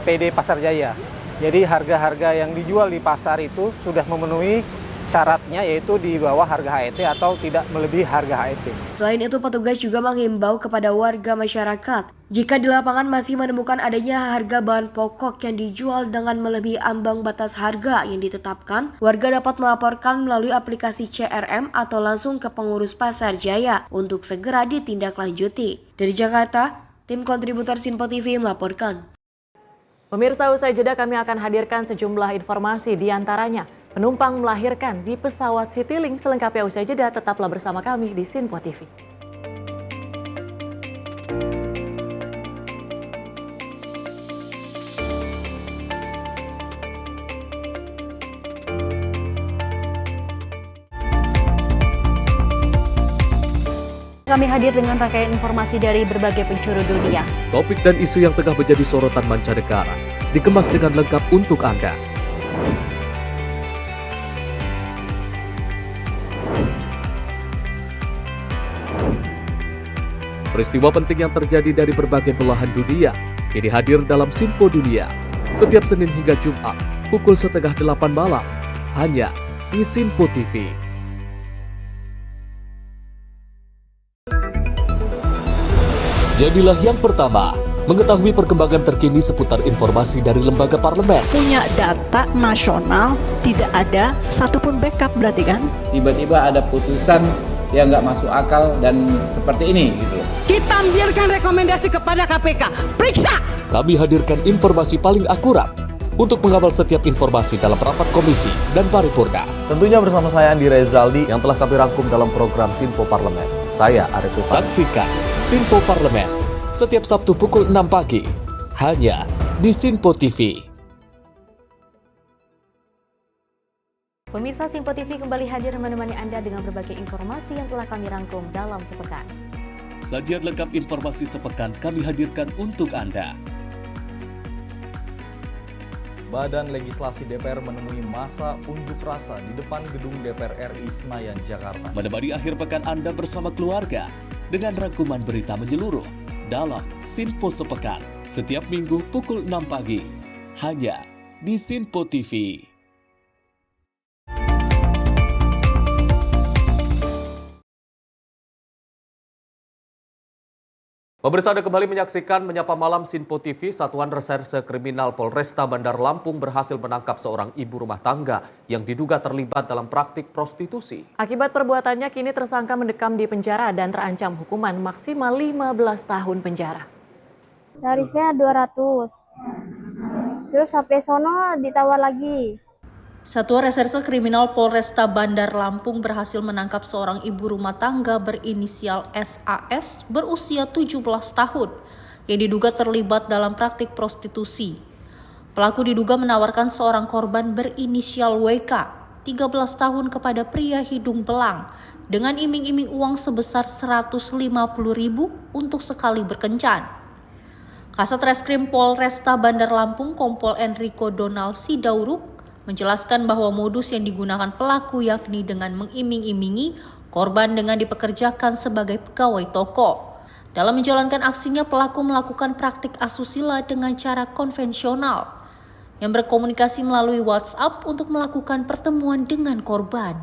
PD Pasar Jaya. Jadi harga-harga yang dijual di pasar itu sudah memenuhi syaratnya, yaitu di bawah harga HET atau tidak melebihi harga HET. Selain itu, petugas juga menghimbau kepada warga masyarakat, jika di lapangan masih menemukan adanya harga bahan pokok yang dijual dengan melebihi ambang batas harga yang ditetapkan, warga dapat melaporkan melalui aplikasi CRM atau langsung ke pengurus Pasar Jaya untuk segera ditindaklanjuti. Dari Jakarta, tim kontributor Sinpo TV melaporkan. Pemirsa, usai jeda kami akan hadirkan sejumlah informasi, diantaranya penumpang melahirkan di pesawat Citylink. Selengkapnya usai jeda, tetaplah bersama kami di Sinpo TV. Kami hadir dengan rangkaian informasi dari berbagai penjuru dunia. Topik dan isu yang tengah menjadi sorotan mancanegara dikemas dengan lengkap untuk Anda. Peristiwa penting yang terjadi dari berbagai belahan dunia kini hadir dalam Sinpo Dunia setiap Senin hingga Jumat pukul 7:30 malam hanya di Sinpo TV. Jadilah yang pertama Mengetahui perkembangan terkini seputar informasi dari lembaga parlemen. Punya data nasional, tidak ada satupun backup berarti kan? Tiba-tiba ada putusan yang nggak masuk akal dan seperti ini gitu. Kita biarkan rekomendasi kepada KPK, periksa! Kami hadirkan informasi paling akurat untuk mengawal setiap informasi dalam rapat komisi dan paripurna. Tentunya bersama saya Andi Rezaldi yang telah kami rangkum dalam program Sinpo Parlemen. Saya Arif Rifan. Saksikan Sinpo Parlemen setiap Sabtu pukul 6 pagi hanya di Sinpo TV. Pemirsa Sinpo TV kembali hadir menemani Anda dengan berbagai informasi yang telah kami rangkum dalam sepekan. Sajian lengkap informasi sepekan kami hadirkan untuk Anda. Badan Legislasi DPR menemui masa unjuk rasa di depan gedung DPR RI Senayan, Jakarta. Menemani akhir pekan Anda bersama keluarga dengan rangkuman berita menyeluruh dalam Sinpo Sepekan setiap minggu pukul 6 pagi hanya di Sinpo TV. Pemirsa, Anda kembali menyaksikan Menyapa Malam Sinpo TV. Satuan Reserse Kriminal Polresta Bandar Lampung berhasil menangkap seorang ibu rumah tangga yang diduga terlibat dalam praktik prostitusi. Akibat perbuatannya, kini tersangka mendekam di penjara dan terancam hukuman maksimal 15 tahun penjara. Tarifnya 200. Terus sampai sono ditawar lagi. Satuan Reserse Kriminal Polresta Bandar Lampung berhasil menangkap seorang ibu rumah tangga berinisial SAS berusia 17 tahun yang diduga terlibat dalam praktik prostitusi. Pelaku diduga menawarkan seorang korban berinisial WK, 13 tahun kepada pria hidung belang dengan iming-iming uang sebesar 150.000 untuk sekali berkencan. Kasat Reskrim Polresta Bandar Lampung Kompol Enrico Donald Sidauruk menjelaskan bahwa modus yang digunakan pelaku yakni dengan mengiming-imingi korban dengan dipekerjakan sebagai pegawai toko. Dalam menjalankan aksinya, pelaku melakukan praktik asusila dengan cara konvensional yang berkomunikasi melalui WhatsApp untuk melakukan pertemuan dengan korban.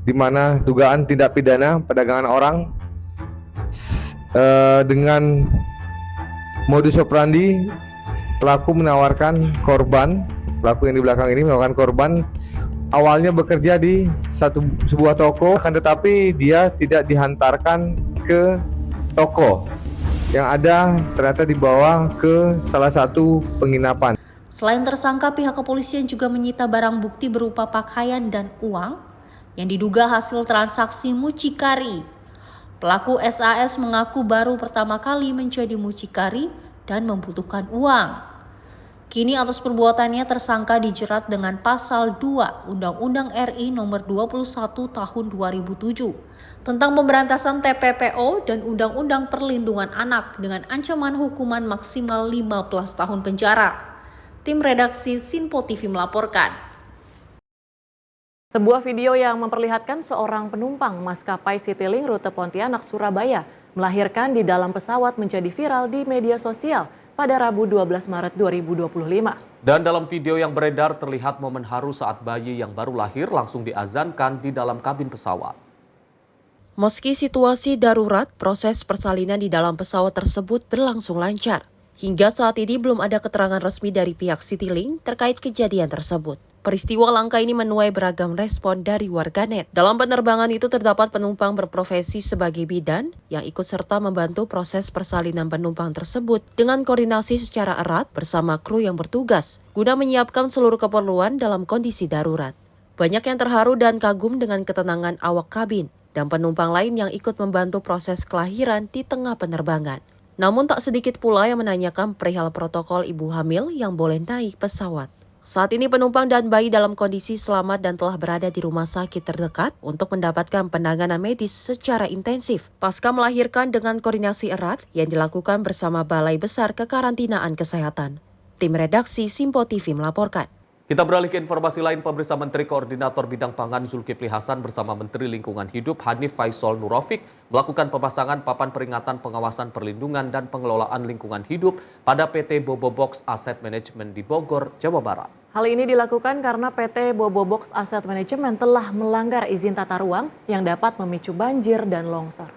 Di mana dugaan tindak pidana perdagangan orang dengan modus operandi pelaku menawarkan korban. Pelaku yang di belakang ini menawarkan korban awalnya bekerja di sebuah toko, akan tetapi dia tidak dihantarkan ke toko yang ada ternyata dibawa ke salah satu penginapan. Selain tersangka, pihak kepolisian juga menyita barang bukti berupa pakaian dan uang yang diduga hasil transaksi mucikari. Pelaku SAS mengaku baru pertama kali menjadi mucikari dan membutuhkan uang. Kini atas perbuatannya tersangka dijerat dengan pasal 2 Undang-Undang RI nomor 21 tahun 2007 tentang pemberantasan TPPO dan Undang-Undang Perlindungan Anak dengan ancaman hukuman maksimal 15 tahun penjara. Tim redaksi Sinpo TV melaporkan. Sebuah video yang memperlihatkan seorang penumpang maskapai Citylink rute Pontianak Surabaya melahirkan di dalam pesawat menjadi viral di media sosial pada Rabu 12 Maret 2025. Dan dalam video yang beredar terlihat momen haru saat bayi yang baru lahir langsung diazankan di dalam kabin pesawat. Meski situasi darurat, proses persalinan di dalam pesawat tersebut berlangsung lancar. Hingga saat ini belum ada keterangan resmi dari pihak Citylink terkait kejadian tersebut. Peristiwa langka ini menuai beragam respon dari warganet. Dalam penerbangan itu terdapat penumpang berprofesi sebagai bidan yang ikut serta membantu proses persalinan penumpang tersebut dengan koordinasi secara erat bersama kru yang bertugas guna menyiapkan seluruh keperluan dalam kondisi darurat. Banyak yang terharu dan kagum dengan ketenangan awak kabin dan penumpang lain yang ikut membantu proses kelahiran di tengah penerbangan. Namun tak sedikit pula yang menanyakan perihal protokol ibu hamil yang boleh naik pesawat. Saat ini penumpang dan bayi dalam kondisi selamat dan telah berada di rumah sakit terdekat untuk mendapatkan penanganan medis secara intensif pasca melahirkan dengan koordinasi erat yang dilakukan bersama Balai Besar Kekarantinaan Kesehatan. Tim redaksi Sinpo TV melaporkan. Kita beralih ke informasi lain. Pemirsa, Menteri Koordinator Bidang Pangan Zulkifli Hasan bersama Menteri Lingkungan Hidup Hanif Faisal Nurofik melakukan pemasangan papan peringatan pengawasan perlindungan dan pengelolaan lingkungan hidup pada PT Bobobox Asset Management di Bogor, Jawa Barat. Hal ini dilakukan karena PT Bobobox Asset Management telah melanggar izin tata ruang yang dapat memicu banjir dan longsor.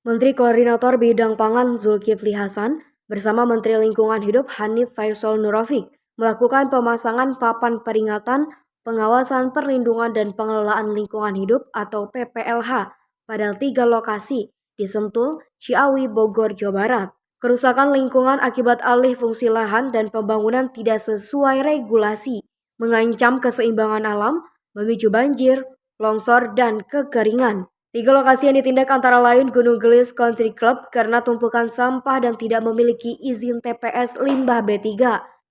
Menteri Koordinator Bidang Pangan Zulkifli Hasan bersama Menteri Lingkungan Hidup Hanif Faisal Nurrafiq melakukan pemasangan papan peringatan pengawasan perlindungan dan pengelolaan lingkungan hidup atau PPLH pada 3 lokasi di Sentul, Ciawi, Bogor, Jawa Barat. Kerusakan lingkungan akibat alih fungsi lahan dan pembangunan tidak sesuai regulasi mengancam keseimbangan alam, memicu banjir, longsor, dan kekeringan. 3 lokasi yang ditindak antara lain Gunung Gelis Country Club karena tumpukan sampah dan tidak memiliki izin TPS limbah B3.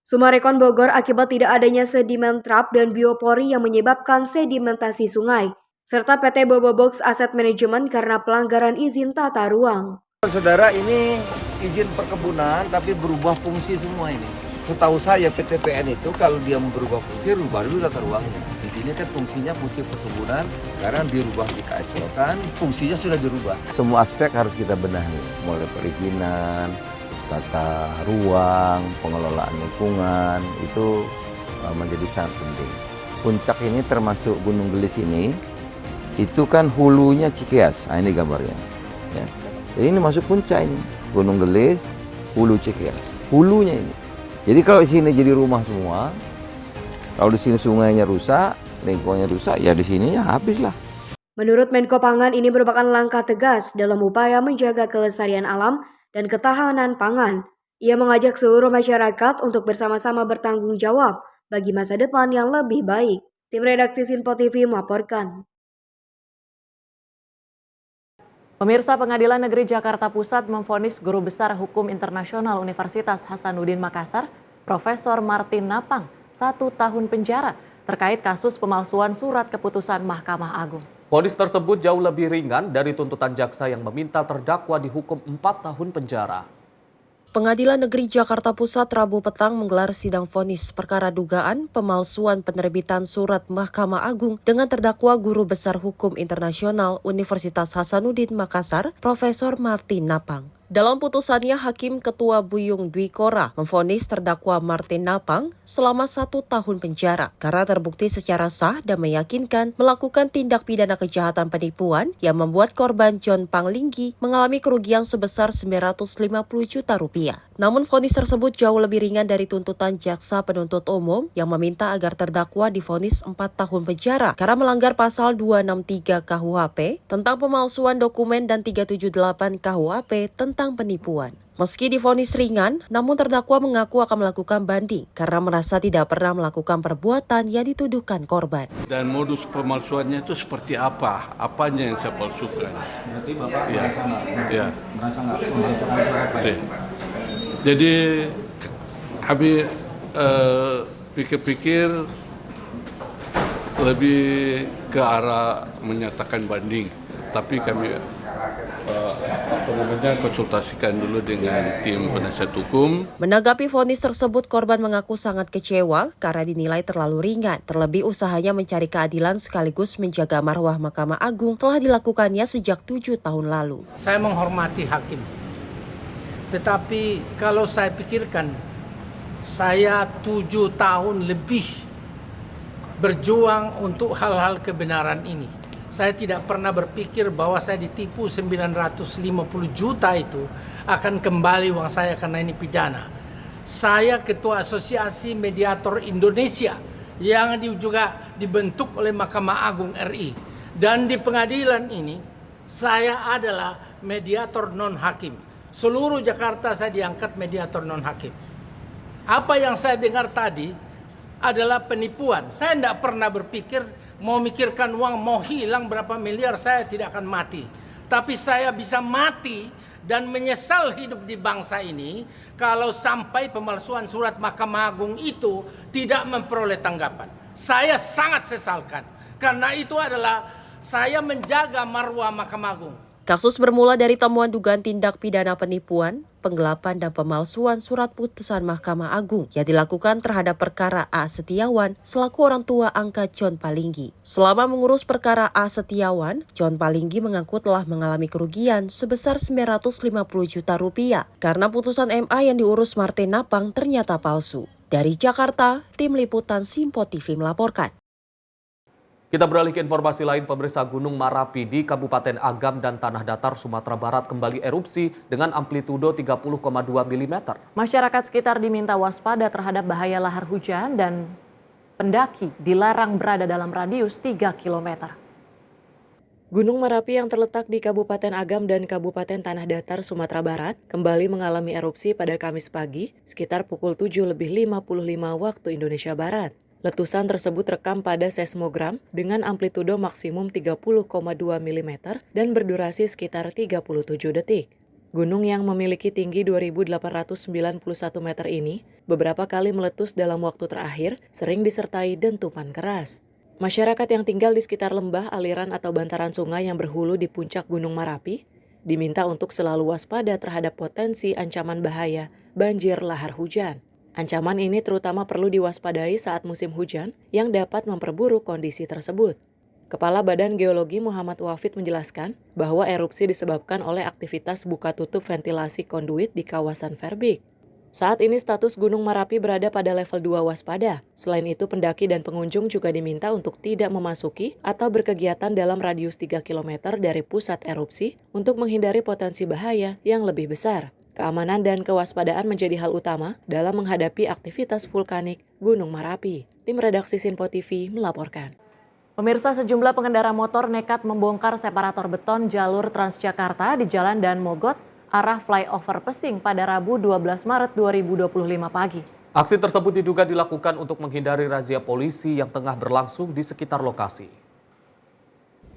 Sumarekon Bogor akibat tidak adanya sedimen trap dan biopori yang menyebabkan sedimentasi sungai. Serta PT Bobobox Asset Management karena pelanggaran izin tata ruang. Saudara, ini izin perkebunan tapi berubah fungsi semua ini. Setahu saya PTPN itu kalau dia berubah fungsi, rubah dulu tata ruangnya. Di sini kan fungsinya fungsi perkebunan, sekarang dirubah di KSO kan, fungsinya sudah dirubah. Semua aspek harus kita benahi, mulai perizinan, tata ruang, pengelolaan lingkungan, itu menjadi sangat penting. Puncak ini termasuk Gunung Gelis ini, itu kan hulunya Cikeas, nah ini gambarnya. Ya. Jadi ini masuk puncak ini, Gunung Gelis, hulu Cikeas, hulunya ini. Jadi kalau di sini jadi rumah semua, kalau di sini sungainya rusak, lingkungannya rusak, ya di sini ya habislah. Menurut Menko Pangan, ini merupakan langkah tegas dalam upaya menjaga kelestarian alam dan ketahanan pangan. Ia mengajak seluruh masyarakat untuk bersama-sama bertanggung jawab bagi masa depan yang lebih baik. Tim redaksi Sinpo TV melaporkan. Pemirsa, Pengadilan Negeri Jakarta Pusat memvonis Guru Besar Hukum Internasional Universitas Hasanuddin Makassar, Profesor Martin Napang, 1 tahun penjara terkait kasus pemalsuan surat keputusan Mahkamah Agung. Vonis tersebut jauh lebih ringan dari tuntutan jaksa yang meminta terdakwa dihukum 4 tahun penjara. Pengadilan Negeri Jakarta Pusat Rabu petang menggelar sidang vonis perkara dugaan pemalsuan penerbitan surat Mahkamah Agung dengan terdakwa Guru Besar Hukum Internasional Universitas Hasanuddin Makassar, Profesor Martin Napang. Dalam putusannya, Hakim Ketua Buyung Dwi Kora memvonis terdakwa Martin Napang selama 1 tahun penjara karena terbukti secara sah dan meyakinkan melakukan tindak pidana kejahatan penipuan yang membuat korban John Panglinggi mengalami kerugian sebesar 950 juta rupiah. Namun vonis tersebut jauh lebih ringan dari tuntutan jaksa penuntut umum yang meminta agar terdakwa divonis 4 tahun penjara karena melanggar pasal 263 KUHP tentang pemalsuan dokumen dan 378 KUHP tentang penipuan. Meski divonis ringan, namun terdakwa mengaku akan melakukan banding karena merasa tidak pernah melakukan perbuatan yang dituduhkan korban. Dan modus pemalsuannya itu seperti apa? Apanya yang saya palsukan? Berarti Bapak merasa nggak memalsukan surat apa ya? Jadi kami pikir-pikir lebih ke arah menyatakan banding, tapi kami konsultasikan dulu dengan tim penasihat hukum. Menanggapi vonis tersebut, korban mengaku sangat kecewa karena dinilai terlalu ringan. Terlebih usahanya mencari keadilan sekaligus menjaga marwah Mahkamah Agung telah dilakukannya sejak 7 tahun lalu. Saya menghormati hakim, tetapi kalau saya pikirkan, saya 7 tahun lebih berjuang untuk hal-hal kebenaran ini. Saya tidak pernah berpikir bahwa saya ditipu 950 juta itu akan kembali uang saya karena ini pidana. Saya Ketua Asosiasi Mediator Indonesia yang juga dibentuk oleh Mahkamah Agung RI. Dan di pengadilan ini saya adalah mediator non-hakim. Seluruh Jakarta saya diangkat mediator non-hakim. Apa yang saya dengar tadi adalah penipuan. Saya tidak pernah berpikir mau mikirkan uang, mau hilang berapa miliar, saya tidak akan mati. Tapi saya bisa mati dan menyesal hidup di bangsa ini kalau sampai pemalsuan surat Mahkamah Agung itu tidak memperoleh tanggapan. Saya sangat sesalkan, karena itu adalah saya menjaga marwah Mahkamah Agung. Kasus bermula dari temuan dugaan tindak pidana penipuan, penggelapan dan pemalsuan surat putusan Mahkamah Agung yang dilakukan terhadap perkara A. Setiawan selaku orang tua angkat John Palinggi. Selama mengurus perkara A. Setiawan, John Palinggi mengaku telah mengalami kerugian sebesar 950 juta rupiah karena putusan MA yang diurus Martin Napang ternyata palsu. Dari Jakarta, Tim Liputan Sinpo TV melaporkan. Kita beralih ke informasi lain, pemirsa. Gunung Marapi di Kabupaten Agam dan Tanah Datar, Sumatera Barat kembali erupsi dengan amplitudo 30,2 mm. Masyarakat sekitar diminta waspada terhadap bahaya lahar hujan dan pendaki dilarang berada dalam radius 3 km. Gunung Marapi yang terletak di Kabupaten Agam dan Kabupaten Tanah Datar, Sumatera Barat, kembali mengalami erupsi pada Kamis pagi sekitar pukul 7:55 waktu Indonesia Barat. Letusan tersebut rekam pada seismogram dengan amplitudo maksimum 30,2 mm dan berdurasi sekitar 37 detik. Gunung yang memiliki tinggi 2.891 meter ini beberapa kali meletus dalam waktu terakhir, sering disertai dentuman keras. Masyarakat yang tinggal di sekitar lembah, aliran atau bantaran sungai yang berhulu di puncak Gunung Marapi diminta untuk selalu waspada terhadap potensi ancaman bahaya banjir lahar hujan. Ancaman ini terutama perlu diwaspadai saat musim hujan yang dapat memperburuk kondisi tersebut. Kepala Badan Geologi Muhammad Wafid menjelaskan bahwa erupsi disebabkan oleh aktivitas buka tutup ventilasi konduit di kawasan Verbik. Saat ini status Gunung Marapi berada pada level 2 waspada. Selain itu, pendaki dan pengunjung juga diminta untuk tidak memasuki atau berkegiatan dalam radius 3 km dari pusat erupsi untuk menghindari potensi bahaya yang lebih besar. Keamanan dan kewaspadaan menjadi hal utama dalam menghadapi aktivitas vulkanik Gunung Marapi. Tim redaksi Sinpo TV melaporkan. Pemirsa, sejumlah pengendara motor nekat membongkar separator beton jalur Transjakarta di Jalan Dan Mogot, arah flyover Pesing pada Rabu 12 Maret 2025 pagi. Aksi tersebut diduga dilakukan untuk menghindari razia polisi yang tengah berlangsung di sekitar lokasi.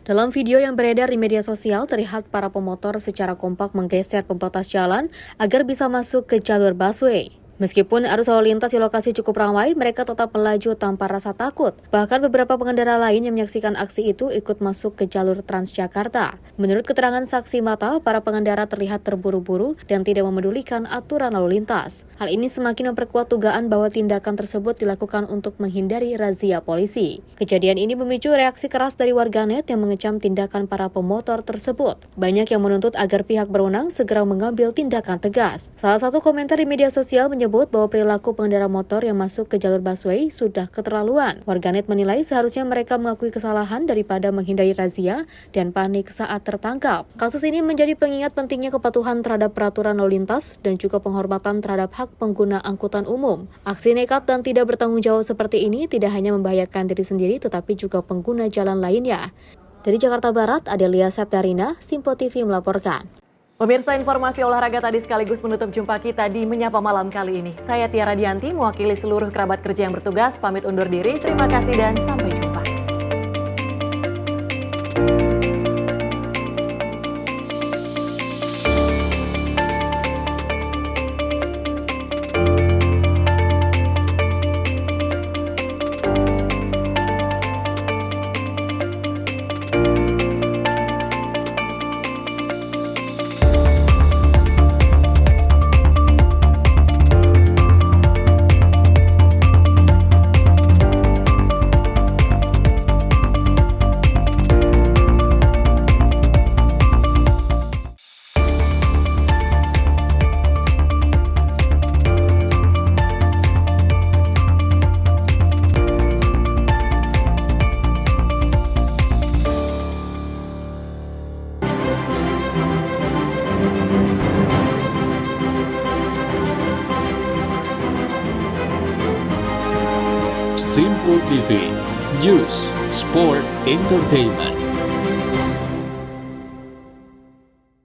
Dalam video yang beredar di media sosial, terlihat para pemotor secara kompak menggeser pembatas jalan agar bisa masuk ke jalur busway. Meskipun arus lalu lintas di lokasi cukup ramai, mereka tetap melaju tanpa rasa takut. Bahkan beberapa pengendara lain yang menyaksikan aksi itu ikut masuk ke jalur Transjakarta. Menurut keterangan saksi mata, para pengendara terlihat terburu-buru dan tidak memedulikan aturan lalu lintas. Hal ini semakin memperkuat dugaan bahwa tindakan tersebut dilakukan untuk menghindari razia polisi. Kejadian ini memicu reaksi keras dari warganet yang mengecam tindakan para pemotor tersebut. Banyak yang menuntut agar pihak berwenang segera mengambil tindakan tegas. Salah satu komentar di media sosial menyebut bahwa perilaku pengendara motor yang masuk ke jalur busway sudah keterlaluan. Warganet menilai seharusnya mereka mengakui kesalahan daripada menghindari razia dan panik saat tertangkap. Kasus ini menjadi pengingat pentingnya kepatuhan terhadap peraturan lalu lintas dan juga penghormatan terhadap hak pengguna angkutan umum. Aksi nekat dan tidak bertanggung jawab seperti ini tidak hanya membahayakan diri sendiri tetapi juga pengguna jalan lainnya. Dari Jakarta Barat, Adelia Septarina, Sinpo TV melaporkan. Pemirsa, informasi olahraga tadi sekaligus menutup jumpa kita di Menyapa Malam kali ini. Saya Tiara Dianti, mewakili seluruh kerabat kerja yang bertugas, pamit undur diri. Terima kasih dan sampai jumpa. Sinpo TV, News, Sport, Entertainment.